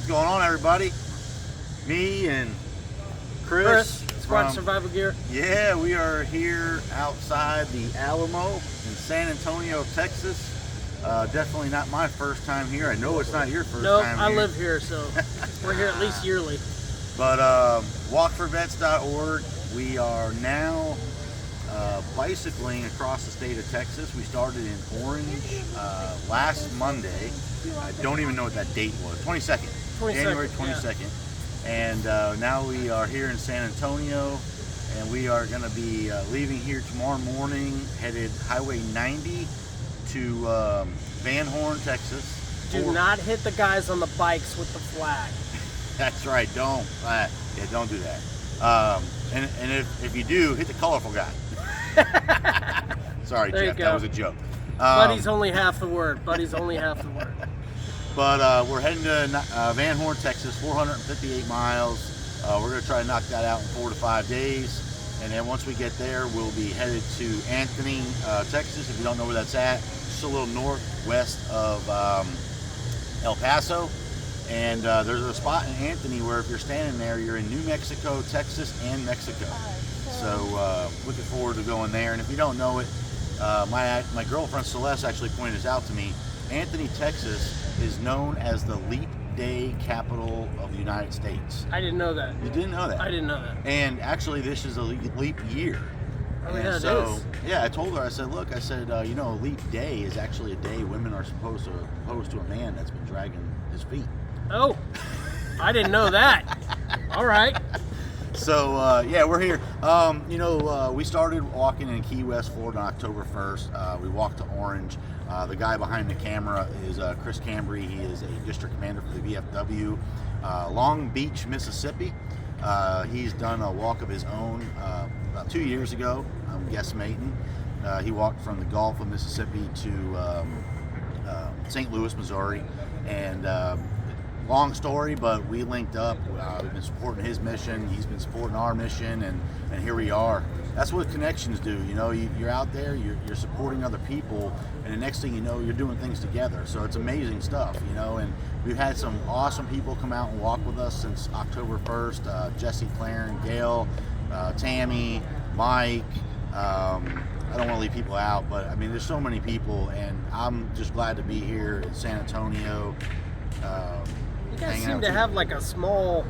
What's going on, everybody? Me and Chris Squad Survival Gear. Yeah, we are here outside the Alamo in San Antonio, Texas. Definitely not my first time here. I know it's not your first time here. No, I live here, so we're here at least yearly. But walkforvets.org, we are now bicycling across the state of Texas. We started in Orange last Monday. I don't even know what that date was. 22nd. January 22nd. Yeah. And now we are here in San Antonio, and we are going to be leaving here tomorrow morning, headed Highway 90 to Van Horn, Texas. Do not hit the guys on the bikes with the flag. That's right. Don't. Don't do that. And if you do, hit the colorful guy. Sorry, there Jeff. That was a joke. Buddy's only half the word. Buddy's only half the word. But we're heading to Van Horn, Texas, 458 miles. We're going to try to knock that out in 4 to 5 days. And then once we get there, we'll be headed to Anthony, Texas. If you don't know where that's at, just a little northwest of El Paso. And there's a spot in Anthony where if you're standing there, you're in New Mexico, Texas, and Mexico. So looking forward to going there. And if you don't know it, my girlfriend Celeste actually pointed this out to me. Anthony, Texas is known as the leap day capital of the United States. I didn't know that. You didn't know that? I didn't know that. And actually this is a leap year. Oh, yeah, it is. Yeah, I told her, I said, look, a leap day is actually a day women are opposed to a man that's been dragging his feet. Oh, I didn't know that. All right. So, we're here. We started walking in Key West, Florida on October 1st. We walked to Orange. The guy behind the camera is Chris Cambry. He is a district commander for the VFW. Long Beach, Mississippi. He's done a walk of his own about 2 years ago. I'm guesstimating. He walked from the Gulf of Mississippi to St. Louis, Missouri. And long story, but we linked up. We've been supporting his mission. He's been supporting our mission, and here we are. That's what connections do. You know, you're out there, you're supporting other people, and the next thing you know, you're doing things together. So it's amazing stuff, you know. And we've had some awesome people come out and walk with us since October 1st. Jesse, Claren, Gail, Tammy, Mike. I don't want to leave people out, but I mean, there's so many people, and I'm just glad to be here in San Antonio. You guys seem to have like a small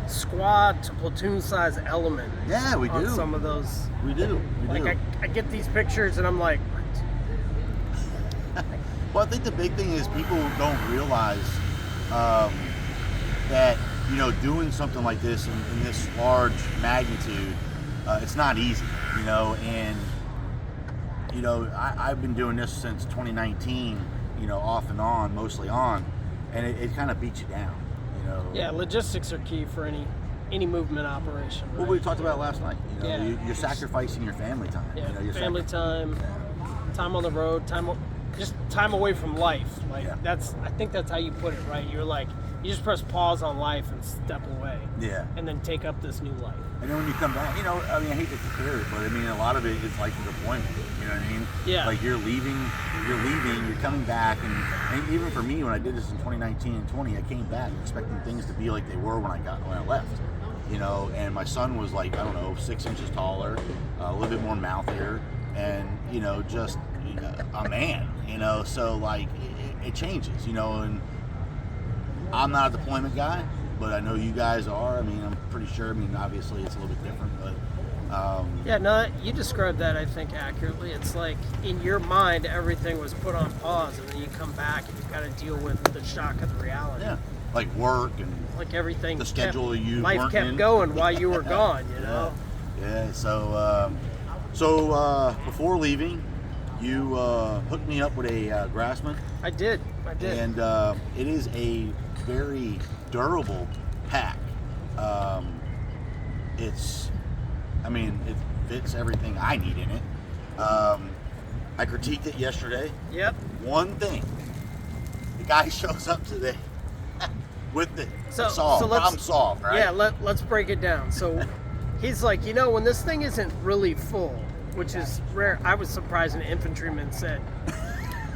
squad to platoon size element. Yeah, we do. Some of those. We do. I get these pictures and I'm like, what? Well, I think the big thing is people don't realize that, doing something like this in this large magnitude, it's not easy, and, I've been doing this since 2019, off and on, mostly on. And it kind of beats you down, Yeah, logistics are key for any movement operation. Right? What we talked about last night, Yeah. You're sacrificing your family time. Yeah, your family time, time on the road, just time away from life. Like I think that's how you put it, right? You're like, you just press pause on life and step away. Yeah. And then take up this new life. And then when you come back, I hate to compare it, but a lot of it is like the deployment. You know what I mean? Yeah. Like you're leaving, you're coming back, and even for me, when I did this in 2019 and 20, I came back expecting things to be like they were when I left. And my son was like, 6 inches taller, a little bit more mouth hair, and just a man. So like it changes. And I'm not a deployment guy, but I know you guys are. I'm pretty sure. Obviously it's a little bit different, but you described that, I think, accurately. It's like in your mind everything was put on pause, and then you come back and you've got to deal with the shock of the reality. Yeah, like work and like everything. The schedule life kept going while you were gone. Yeah. So before leaving, you hooked me up with a Grassman. I did. And it is a very durable pack. It fits everything I need in it. I critiqued it yesterday. Yep. One thing, the guy shows up today with the problem solved, right? Yeah, let's break it down. So he's like, when this thing isn't really full, which is rare. I was surprised an infantryman said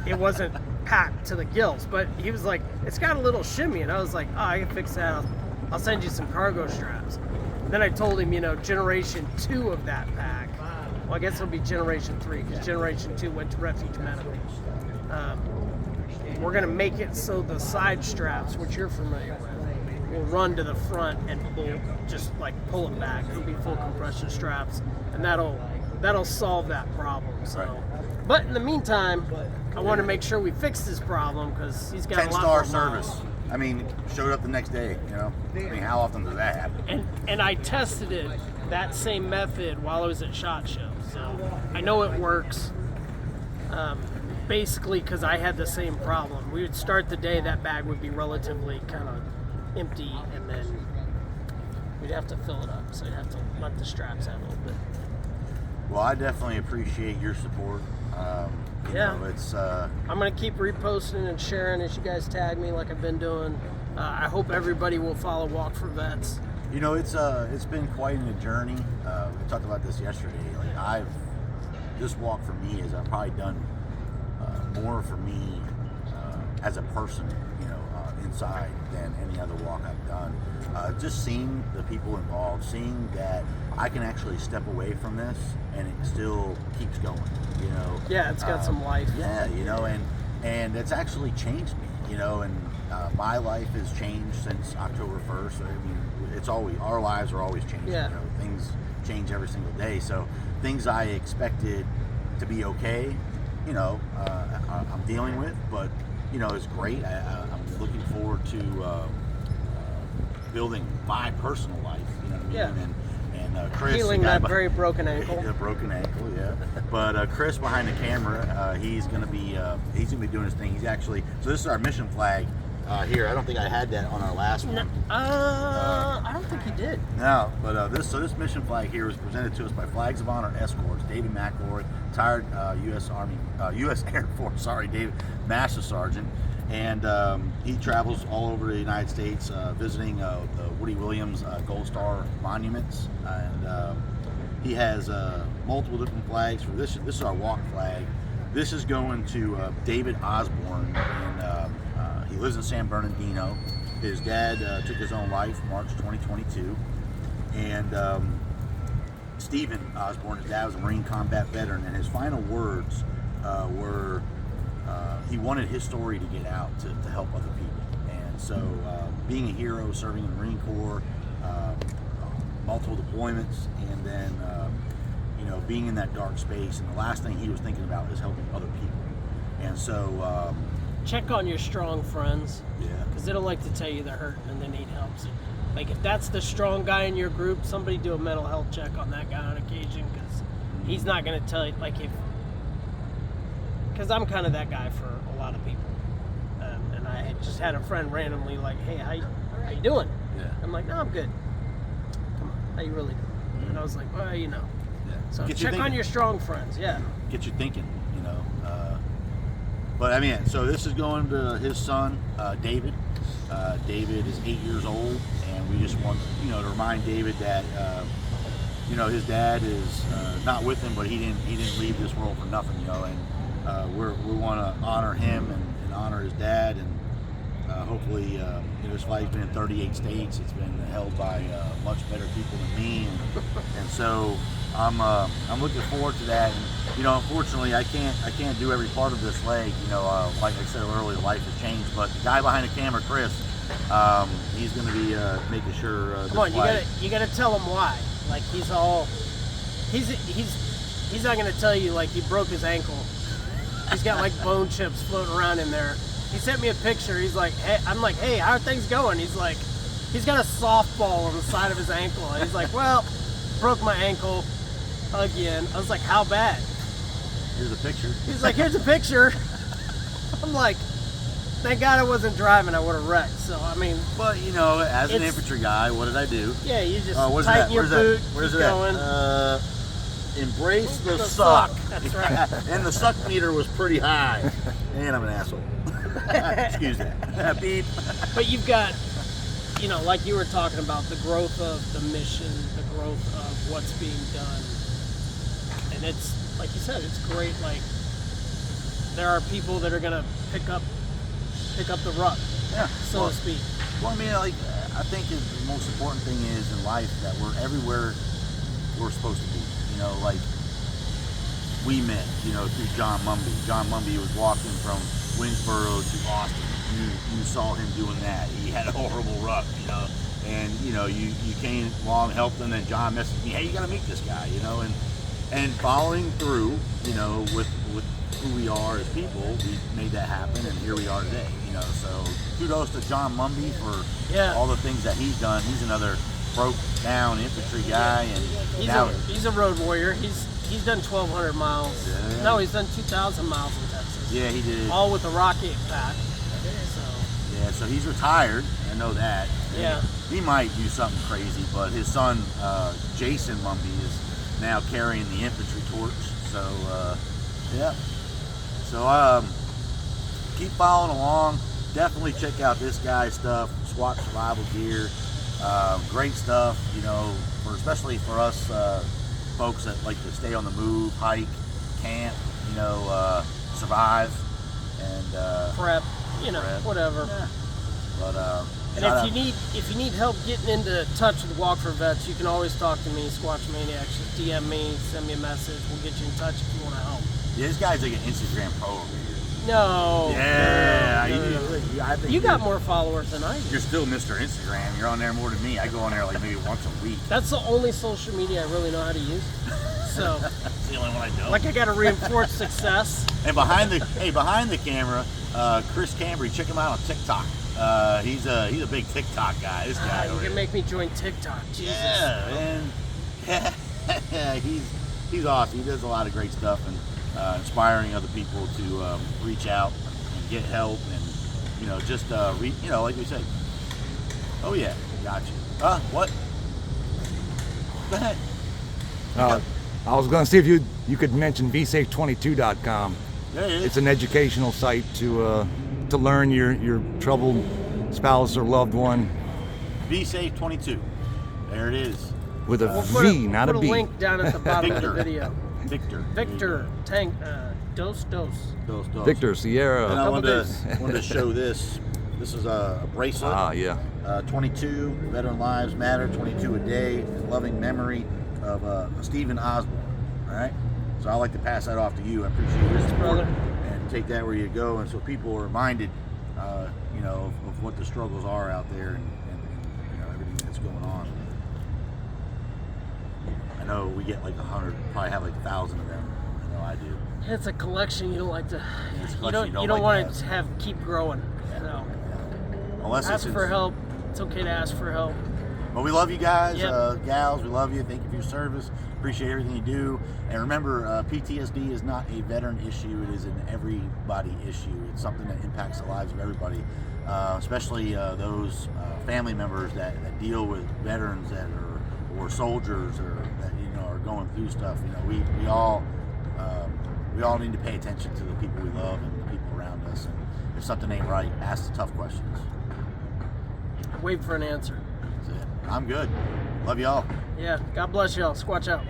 it wasn't packed to the gills. But he was like, it's got a little shimmy, and I was like, oh, I can fix that. I'll send you some cargo straps. And then I told him, generation 2 of that pack. Well, I guess it'll be generation 3 because generation 2 went to Refuge Medical. We're gonna make it so the side straps, which you're familiar with, will run to the front and pull it back. It'll be full compression straps, and that'll solve that problem. So, right. But in the meantime, I want to make sure we fix this problem because he's got 10-star service. I mean, showed up the next day. I mean, how often does that happen? And I tested it that same method while I was at SHOT Show, so I know it works. Basically, because I had the same problem. We would start the day, that bag would be relatively kind of empty, and then we'd have to fill it up. So you'd have to let the straps out a little bit. Well, I definitely appreciate your support. It's. I'm gonna keep reposting and sharing as you guys tag me, like I've been doing. I hope everybody will follow Walk for Vets. It's been quite a journey. We talked about this yesterday. Like this walk for me is I've probably done more for me as a person, inside than any other walk I've done. Just seeing the people involved, seeing that I can actually step away from this and it still keeps going, Yeah, it's got some life. Yeah, and it's actually changed me, and my life has changed since October 1st. I mean, our lives are always changing. Yeah. Things change every single day. So things I expected to be okay, I'm dealing with, but it's great. I'm looking forward to building my personal life. You know what I mean? Yeah. And Chris, healing that very broken ankle. The broken ankle, yeah. But Chris behind the camera, he's gonna be doing his thing. He's actually, so this is our mission flag here. I don't think I had that on our last one. I don't think he did. No, but this mission flag here was presented to us by Flags of Honor Escorts, David McElroy, retired U.S. Air Force. Sorry, David, Master Sergeant, and he travels all over the United States, visiting the Woody Williams Gold Star monuments, and he has multiple different flags for this. This is our walk flag. This is going to David Osborne, and he lives in San Bernardino. His dad took his own life March 2022, and Stephen Osborne, his dad was a Marine combat veteran, and his final words were he wanted his story to get out to help other people. And so being a hero, serving in the Marine Corps, multiple deployments, and then being in that dark space, and the last thing he was thinking about is helping other people. And so check on your strong friends. Yeah. Because they don't like to tell you they're hurting and they need help. So, like, if that's the strong guy in your group, somebody do a mental health check on that guy on occasion, because he's not going to tell you, because I'm kind of that guy for a lot of people. And I just had a friend randomly like, hey, how you doing? Yeah. I'm like, no, I'm good. Come on, how you really doing? Mm-hmm. And I was like, well, Yeah. So check on your strong friends, yeah. Get you thinking, But I mean, so this is going to his son, David. David is 8 years old, and we just want, to remind David that, his dad is not with him, but he didn't leave this world for nothing, and we want to honor him and honor his dad, and hopefully, his flight's been in 38 states. It's been held by much better people than me, and so I'm looking forward to that. And unfortunately, I can't do every part of this leg. Like I said earlier, life has changed. But the guy behind the camera, Chris, he's going to be making sure. Come on, you gotta tell him why. Like he's not going to tell you like he broke his ankle. He's got like bone chips floating around in there. He sent me a picture. He's like, hey, I'm like, hey, how are things going? He's like, he's got a softball on the side of his ankle. And he's like, well, broke my ankle again. I was like, how bad? Here's a picture. He's like, here's a picture. I'm like, thank God I wasn't driving. I would have wrecked. So, I mean. But, as an infantry guy, what did I do? Yeah, you just tighten your boot, Where's keep it going. Embrace the suck. That's right. And the suck meter was pretty high. And I'm an asshole. Excuse that. Beep. But you've got, like you were talking about, the growth of the mission, the growth of what's being done. And it's, like you said, it's great. Like, there are people that are going to pick up the rut, so to speak. Well, I mean, like, I think the most important thing is in life that we're everywhere we're supposed to be. You know, like we met, you know, through John Mumby. John Mumby was walking from Winsboro to Austin. You saw him doing that. He had a horrible rut, you know, and you know you came along, helped him, and John messaged me, hey, you got to meet this guy, you know, and following through, you know, with who we are as people, we made that happen, and here we are today, you know. So kudos to John Mumby for all the things that he's done. He's another broke down infantry guy, and he's a road warrior. He's done 1,200 miles. Yeah. No, he's done 2,000 miles in Texas. Yeah, he did. All with the rocket pack. So he's retired. I know that. Yeah. He might do something crazy, but his son Jason Mumby is now carrying the infantry torch. So So keep following along. Definitely check out this guy's stuff. SWAT survival gear. Great stuff. You know, especially for us folks that like to stay on the move, hike, camp. You know, survive and prep. You know, whatever. Yeah. But and if you need help getting into touch with Walk for Vets, you can always talk to me, Squatch Maniacs. Just DM me, send me a message. We'll get you in touch if you want to help. Yeah, this guy's like an Instagram pro over here. No. Yeah. No. You got more followers than I do. You're still Mr. Instagram. You're on there more than me. I go on there like maybe once a week. That's the only social media I really know how to use. So that's the only one I know. Like I got to reinforce success. And behind the camera, Chris Cambry, check him out on TikTok. He's a big TikTok guy. This guy. You can make me join TikTok. Jesus. Yeah, man. Yeah, he's awesome. He does a lot of great stuff and inspiring other people to reach out and get help and you know just you know, like we said. Oh yeah, got you. What? Go ahead. I was going to see if you could mention vsafe22.com. There it is. It's an educational site to learn your troubled spouse or loved one. vsafe22. There it is. With a V, not a B. Put a link down at the bottom of the video. Victor. Tank. Dos. Victor Sierra. And I wanted to show this. This is a bracelet. Yeah. 22 Veteran Lives Matter. 22 a day. In loving memory of Stephen Osborne. All right. So I'd like to pass that off to you. I appreciate your support, brother. And take that where you go, and so people are reminded, you know, of what the struggles are out there, and you know everything that's going on. I know we get like 100, probably have like 1,000 of them. I know I do. It's a collection you don't like to. You don't want to have keep growing. Yeah. So. Unless ask for help. It's okay to ask for help. But we love you guys, Yep. gals. We love you. Thank you for your service. Appreciate everything you do. And remember, PTSD is not a veteran issue. It is an everybody issue. It's something that impacts the lives of everybody, especially those family members that deal with veterans that are or soldiers or that are going through stuff. You know, we all need to pay attention to the people we love and the people around us. And if something ain't right, ask the tough questions. Wait for an answer. That's it. I'm good. Love y'all. Yeah. God bless y'all. Squatch out.